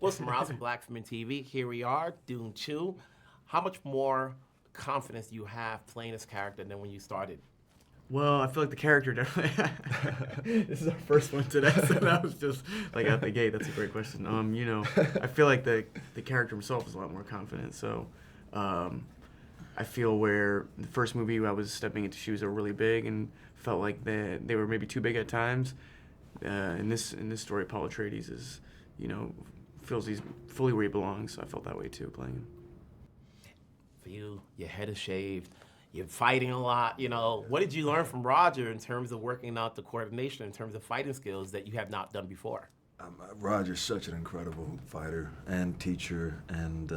Wilson Morales from Black Fremen TV. Here we are, Dune 2. How much more confidence do you have playing this character than when you started? Well, I feel like the character definitely. This is our first one today, so that was just like out the gate. That's a great question. I feel like the character himself is a lot more confident. So, I feel where the first movie I was stepping into shoes that were really big and felt like they were maybe too big at times. In this story, Paul Atreides is, feels he's fully where he belongs. So I felt that way too playing him. For you, your head is shaved. You're fighting a lot, What did you learn from Roger in terms of working out the coordination, in terms of fighting skills that you have not done before? Roger's such an incredible fighter and teacher, and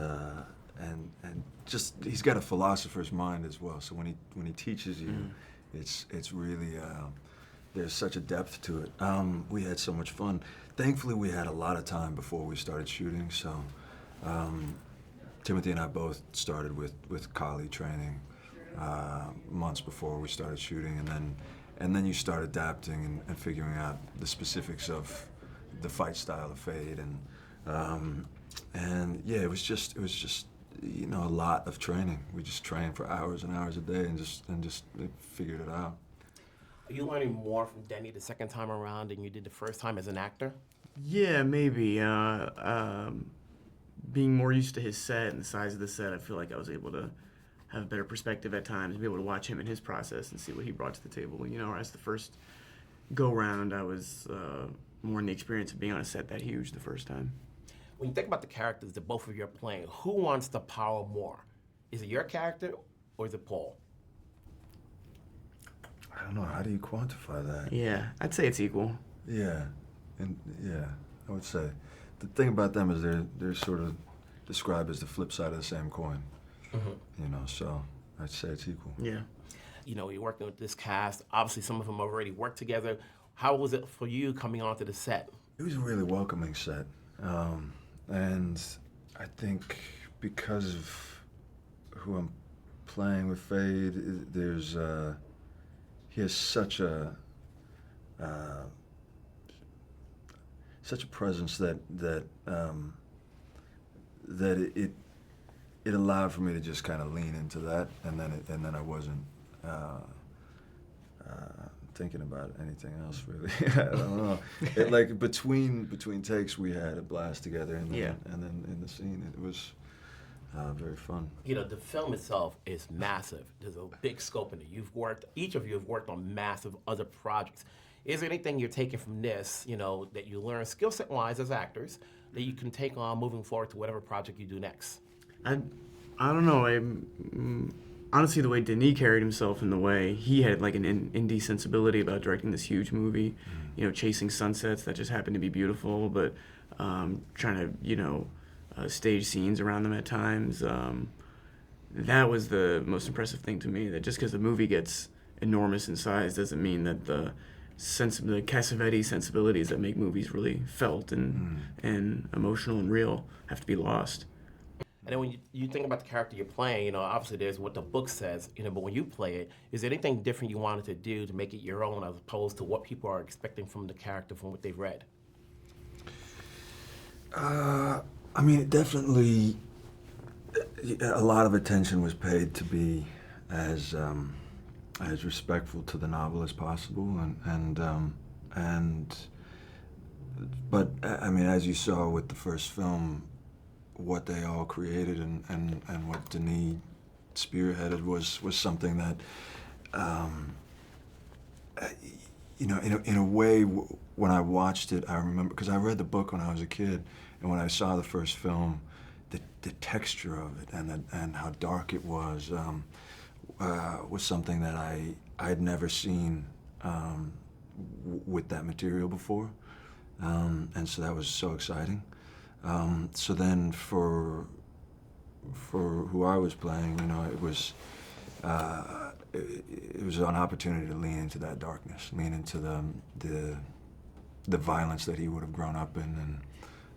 just he's got a philosopher's mind as well. So when he teaches you, it's really there's such a depth to it. We had so much fun. Thankfully, we had a lot of time before we started shooting. So Timothée and I both started with Kali training. Months before we started shooting, and then you start adapting and figuring out the specifics of the fight style of Fade, and yeah, it was just a lot of training. We just trained for hours and hours a day and just figured it out. Are you learning more from Denny the second time around than you did the first time as an actor? Yeah, maybe. Being more used to his set and the size of the set, I feel like I was able to have a better perspective at times and be able to watch him in his process and see what he brought to the table. As the first go-round, I was more in the experience of being on a set that huge the first time. When you think about the characters that both of you are playing, who wants the power more? Is it your character or is it Paul? I don't know. How do you quantify that? Yeah, I'd say it's equal. Yeah, I would say. The thing about them is they're sort of described as the flip side of the same coin. So I'd say it's equal. Yeah. You're working with this cast. Obviously, some of them already worked together. How was it for you coming onto the set? It was a really welcoming set. And I think because of who I'm playing with Fade, he has such a presence that it allowed for me to just kind of lean into that, and then I wasn't thinking about anything else really. I don't know. Like between takes, we had a blast together, and then in the scene, it was very fun. The film itself is massive. There's a big scope in it. Each of you have worked on massive other projects. Is there anything you're taking from this, that you learn skill set wise as actors that you can take on moving forward to whatever project you do next? I don't know. Honestly, the way Denis carried himself and the way he had like an indie sensibility about directing this huge movie, chasing sunsets that just happened to be beautiful, but trying to stage scenes around them at times. That was the most impressive thing to me. That just because the movie gets enormous in size doesn't mean that the Cassavetes sensibilities that make movies really felt and emotional and real have to be lost. And then when you think about the character you're playing, obviously there's what the book says, but when you play it, is there anything different you wanted to do to make it your own as opposed to what people are expecting from the character from what they've read? It definitely, a lot of attention was paid to be as respectful to the novel as possible, but as you saw with the first film, what they all created and what Denis spearheaded was something that, in a way, when I watched it, I remember, because I read the book when I was a kid, and when I saw the first film, the texture of it and how dark it was something that I had never seen with that material before, and so that was so exciting. So then for who I was playing, it was an opportunity to lean into that darkness, lean into the violence that he would have grown up in,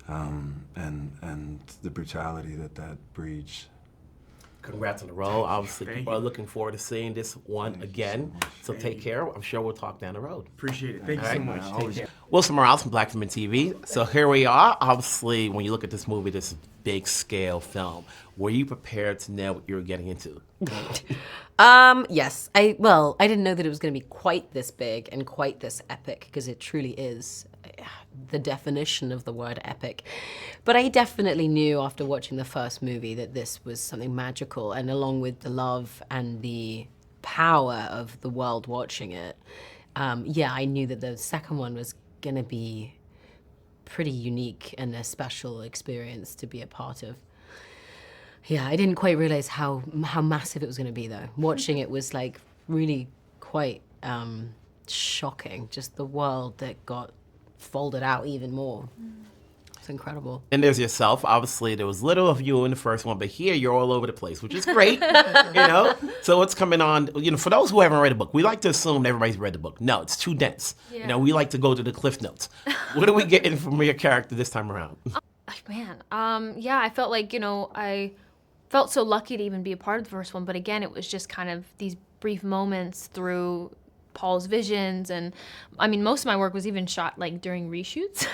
and the brutality that breeds. Congrats on the role. Obviously, Thank people you. are looking forward to seeing this one again. So take care. I'm sure we'll talk down the road. Appreciate it. Thank you All so right. much. Always- Take care. Wilson Morales from Black Film TV. So here we are. Obviously, when you look at this movie, this big scale film, were you prepared to know what you were getting into? Yes. I didn't know that it was going to be quite this big and quite this epic, because it truly is the definition of the word epic. But I definitely knew after watching the first movie that this was something magical, and along with the love and the power of the world watching it, I knew that the second one was going to be pretty unique and a special experience to be a part of. Yeah, I didn't quite realize how massive it was going to be, though. Watching it was like really quite shocking. Just the world that got folded out even more. It's incredible. And there's yourself. Obviously, there was little of you in the first one, but here you're all over the place, which is great, So what's coming on, for those who haven't read the book, we like to assume everybody's read the book. No, it's too dense. Yeah. We like to go to the cliff notes. What are we getting from your character this time around? Man, I felt like, I felt so lucky to even be a part of the first one, but again, it was just kind of these brief moments through Paul's visions, and I mean, most of my work was even shot like during reshoots.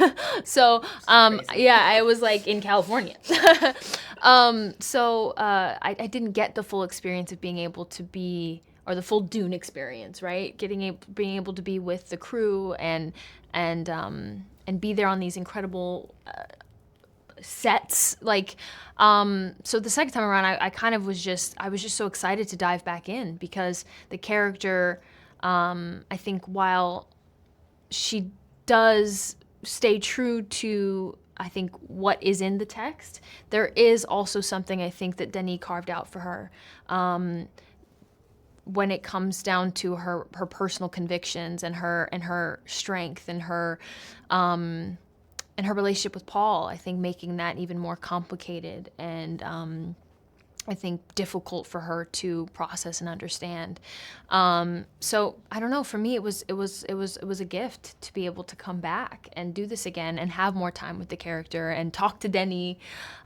So, I was like in California. I didn't get the full experience of being able to be, or the full Dune experience, right? Being able to be with the crew and be there on these incredible sets. So the second time around, I kind of I was just so excited to dive back in, because the character, I think while she does stay true to, I think, what is in the text, there is also something I think that Denis carved out for her. When it comes down to her personal convictions and her strength and her relationship with Paul, I think making that even more complicated and I think difficult for her to process and understand. So I don't know. For me, it was a gift to be able to come back and do this again and have more time with the character and talk to Denis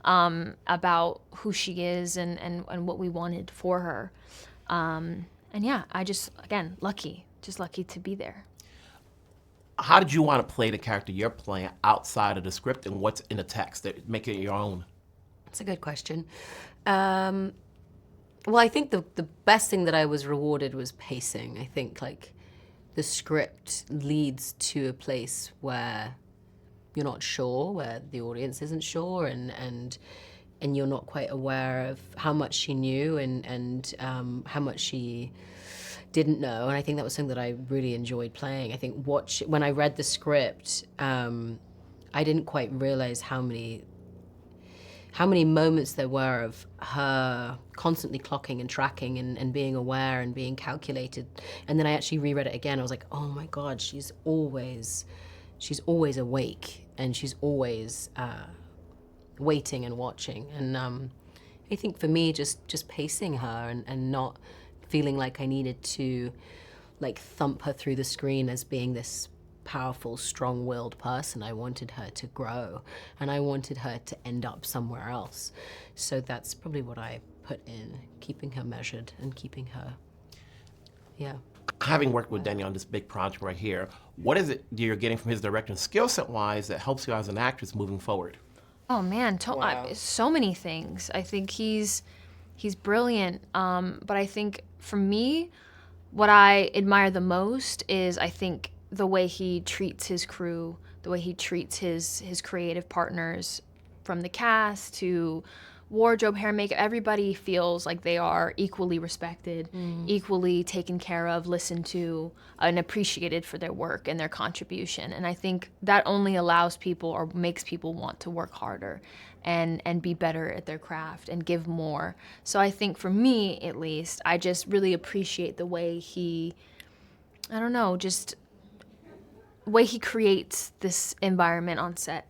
about who she is and what we wanted for her. I just, again, lucky to be there. How did you want to play the character you're playing outside of the script, and what's in the text that make it your own? That's a good question. Well, I think the best thing that I was rewarded was pacing. I think like the script leads to a place where you're not sure, where the audience isn't sure, and you're not quite aware of how much she knew and how much she didn't know. And I think that was something that I really enjoyed playing. I think when I read the script, I didn't quite realize how many moments there were of her constantly clocking and tracking and being aware and being calculated. And then I actually reread it again. I was like, oh my God, she's always awake, and she's always waiting and watching. And I think for me, just pacing her and not feeling like I needed to like thump her through the screen as being this powerful, strong-willed person. I wanted her to grow, and I wanted her to end up somewhere else. So that's probably what I put in, keeping her measured and keeping her, Having worked with Denis on this big project right here, what is it you're getting from his direction, skill set-wise, that helps you as an actress moving forward? Oh man, so many things. I think he's brilliant. But I think for me, what I admire the most is, I think, the way he treats his crew, the way he treats his creative partners, from the cast to wardrobe, hair, makeup. Everybody feels like they are equally respected, equally taken care of, listened to, and appreciated for their work and their contribution. And I think that only allows people, or makes people, want to work harder and be better at their craft and give more. So I think for me, at least, I just really appreciate the way he, way he creates this environment on set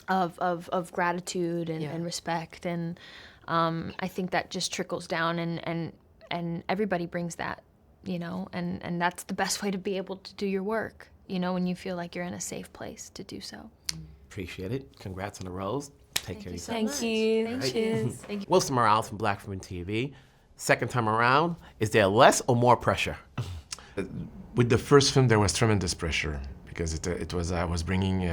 of gratitude and respect, and I think that just trickles down, and everybody brings that, and that's the best way to be able to do your work, when you feel like you're in a safe place to do so. Appreciate it. Congrats on the roles. Take care of yourself. Thank you. Right. Cheers. Thank you. Wilson Morales from Black Fremen TV. Second time around, is there less or more pressure? With the first film, there was tremendous pressure because I was bringing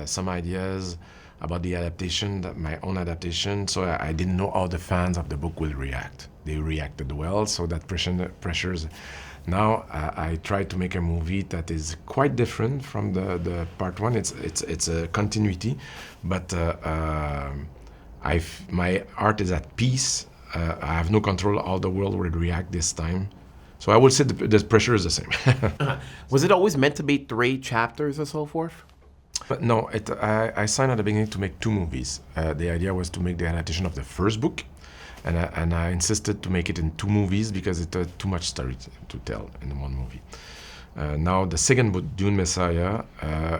some ideas about the adaptation, my own adaptation, so I didn't know how the fans of the book will react. They reacted well, so that pressures. Now I try to make a movie that is quite different from the part one. It's a continuity, but my art is at peace. I have no control how the world will react this time. So I would say the pressure is the same. Was it always meant to be 3 chapters or so forth? But no, I signed at the beginning to make 2 movies. The idea was to make the adaptation of the first book, and I insisted to make it in 2 movies because it had too much story to tell in one movie. Now the second book, Dune Messiah,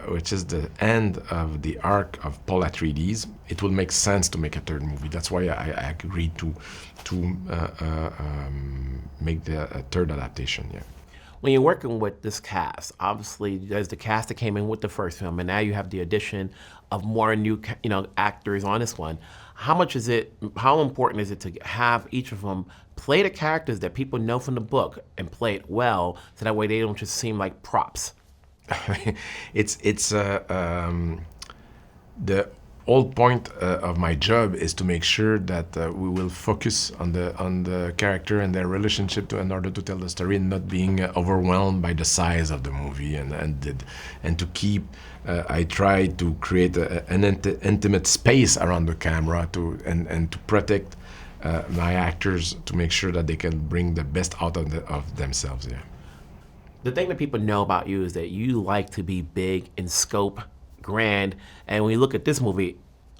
which is the end of the arc of Paul Atreides, it will make sense to make a 3rd movie. That's why I agreed to make the 3rd adaptation. Yeah. When you're working with this cast, obviously there's the cast that came in with the first film, and now you have the addition of more new, actors on this one. How important is it to have each of them play the characters that people know from the book and play it well, so that way they don't just seem like props? The whole point of my job is to make sure that we will focus on the character and their relationship in order to tell the story, and not being overwhelmed by the size of the movie, and to keep. I try to create an intimate space around the camera and to protect my actors, to make sure that they can bring the best out of themselves. Yeah. The thing that people know about you is that you like to be big in scope, grand, and when you look at this movie,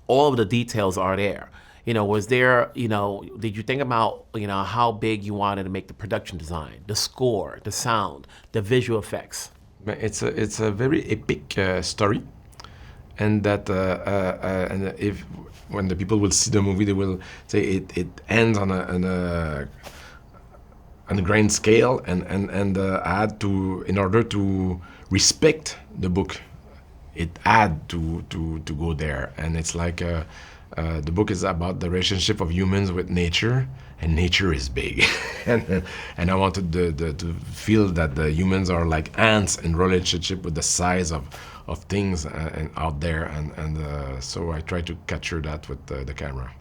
all of the details are there. Was there, did you think about, how big you wanted to make the production design, the score, the sound, the visual effects? It's a very epic story, and that if when the people will see the movie, they will say it ends on a grand scale, and I had to, in order to respect the book, it had to go there. And it's like the book is about the relationship of humans with nature, and nature is big. and I wanted to feel that the humans are like ants in relationship with the size of things and out there, and so I try to capture that with the camera.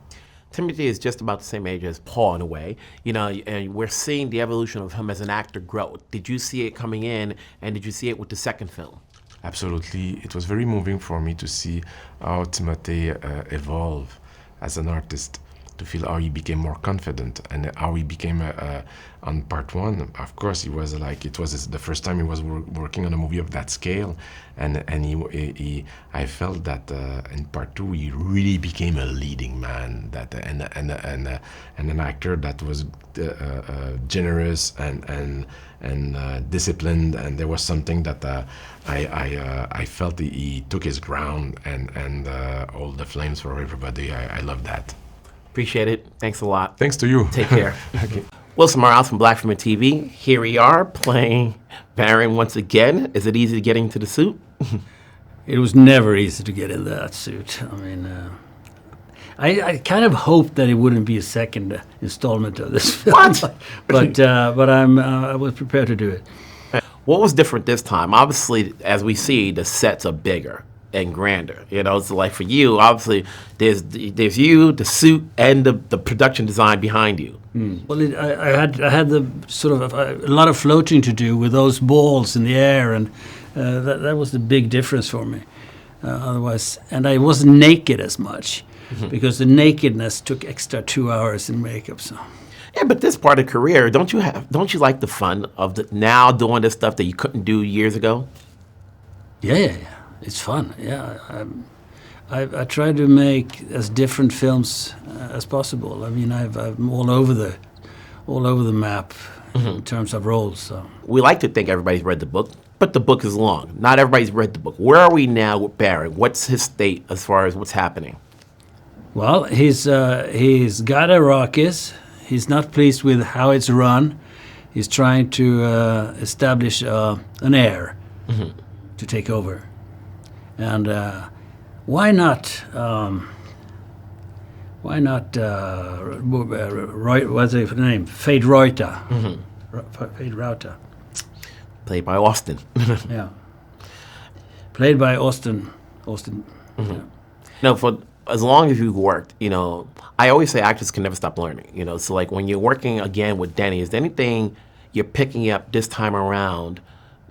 Timothée is just about the same age as Paul in a way, and we're seeing the evolution of him as an actor grow. Did you see it coming in, and did you see it with the second film? Absolutely. It was very moving for me to see how Timothée evolved as an artist, to feel how he became more confident, and how he became on part one. Of course, it was the first time he was working on a movie of that scale, and I felt that in part 2 he really became a leading man, and an actor that was generous and disciplined, and there was something that I felt he took his ground, and all the flames for everybody. I love that. Appreciate it. Thanks a lot. Thanks to you. Take care. Okay. Wilson Morales from Black Fremen TV. Here we are playing Baron once again. Is it easy to get into the suit? It was never easy to get in that suit. I mean, I kind of hoped that it wouldn't be a second installment of this film. What? but I was prepared to do it. What was different this time? Obviously, as we see, the sets are bigger and grander. It's like for you, obviously, there's you, the suit, and the production design behind you. Well, I had the sort of a lot of floating to do with those balls in the air, and that was the big difference for me. Otherwise, and I wasn't naked as much, because the nakedness took extra 2 hours in makeup. So. Yeah, but this part of career, don't you like the fun of now doing this stuff that you couldn't do years ago? Yeah. It's fun. Yeah, I try to make as different films as possible. I mean, I'm all over the map in terms of roles. So we like to think everybody's read the book, but the book is long. Not everybody's read the book. Where are we now with Baron? What's his state as far as what's happening? Well, he's got a ruckus. He's not pleased with how it's run. He's trying to establish an heir to take over. And why not why not Roy, what's his name? Fade Reuter. Fade Reuter. Played by Austin. Yeah. Played by Austin. Yeah. No, for as long as you've worked, you know, I always say actors can never stop learning. You know, so like when you're working again with Denny, is there anything you're picking up this time around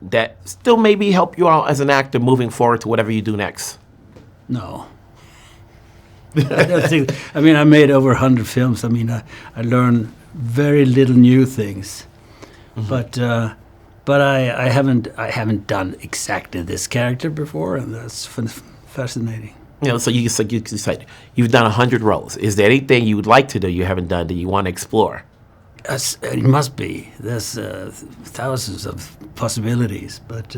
that still maybe help you out as an actor moving forward to whatever you do next? No. I don't think. I mean, I made over 100 films. I mean, I learned very little new things, but I haven't done exactly this character before, and that's fascinating. You know, so you said you've done 100 roles. Is there anything you would like to do you haven't done that you want to explore? It must be. There's thousands of possibilities, but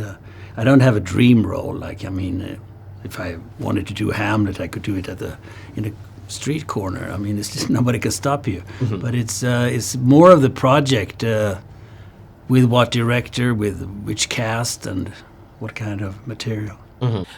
I don't have a dream role. Like, I mean, if I wanted to do Hamlet, I could do it in a street corner. I mean, it's just nobody can stop you. But it's more of the project with what director, with which cast, and what kind of material.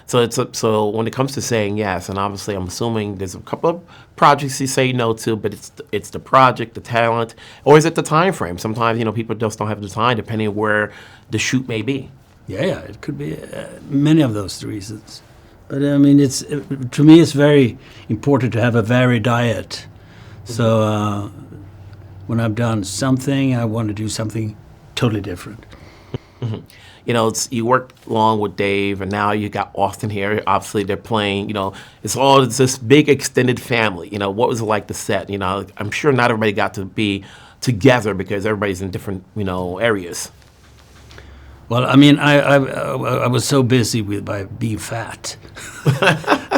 So when it comes to saying yes, and obviously I'm assuming there's a couple of projects you say no to, but it's the project, the talent, or is it the time frame? Sometimes, you know, people just don't have the time depending on where the shoot may be. Yeah, it could be many of those reasons. But I mean, to me, it's very important to have a varied diet. So when I've done something, I want to do something totally different. You know, you worked long with Dave, and now you got Austin here. Obviously, they're playing, you know, it's this big extended family. You know, what was it like to set? You know, I'm sure not everybody got to be together because everybody's in different, you know, areas. Well, I mean, I was so busy by being fat.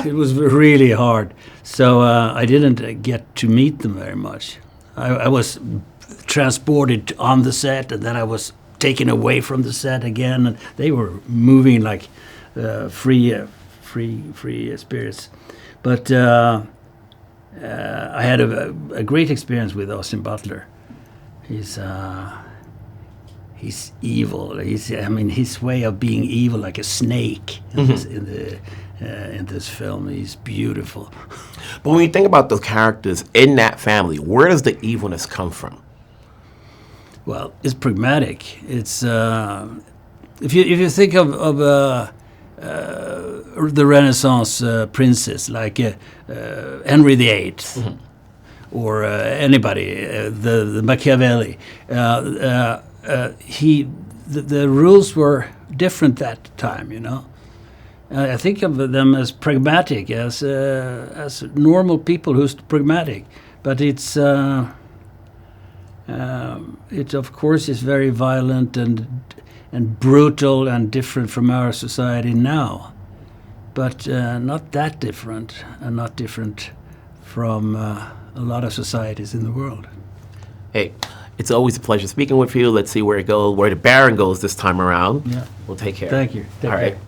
It was really hard. So I didn't get to meet them very much. I was transported on the set, and then I was taken away from the set again, and they were moving like free spirits. But I had a great experience with Austin Butler. He's evil. I mean, his way of being evil, like a snake in this film. He's beautiful. But when you think about the characters in that family, where does the evilness come from? Well, it's pragmatic. It's if you think of the Renaissance princes like Henry VIII or anybody, the Machiavelli. The rules were different that time, you know. I think of them as pragmatic, as normal people who's pragmatic, but it of course is very violent and brutal and different from our society now, but not that different, and not different from a lot of societies in the world. Hey, it's always a pleasure speaking with you. Let's see where it goes, where the Baron goes this time around. Yeah. We'll take care. Thank you. All right.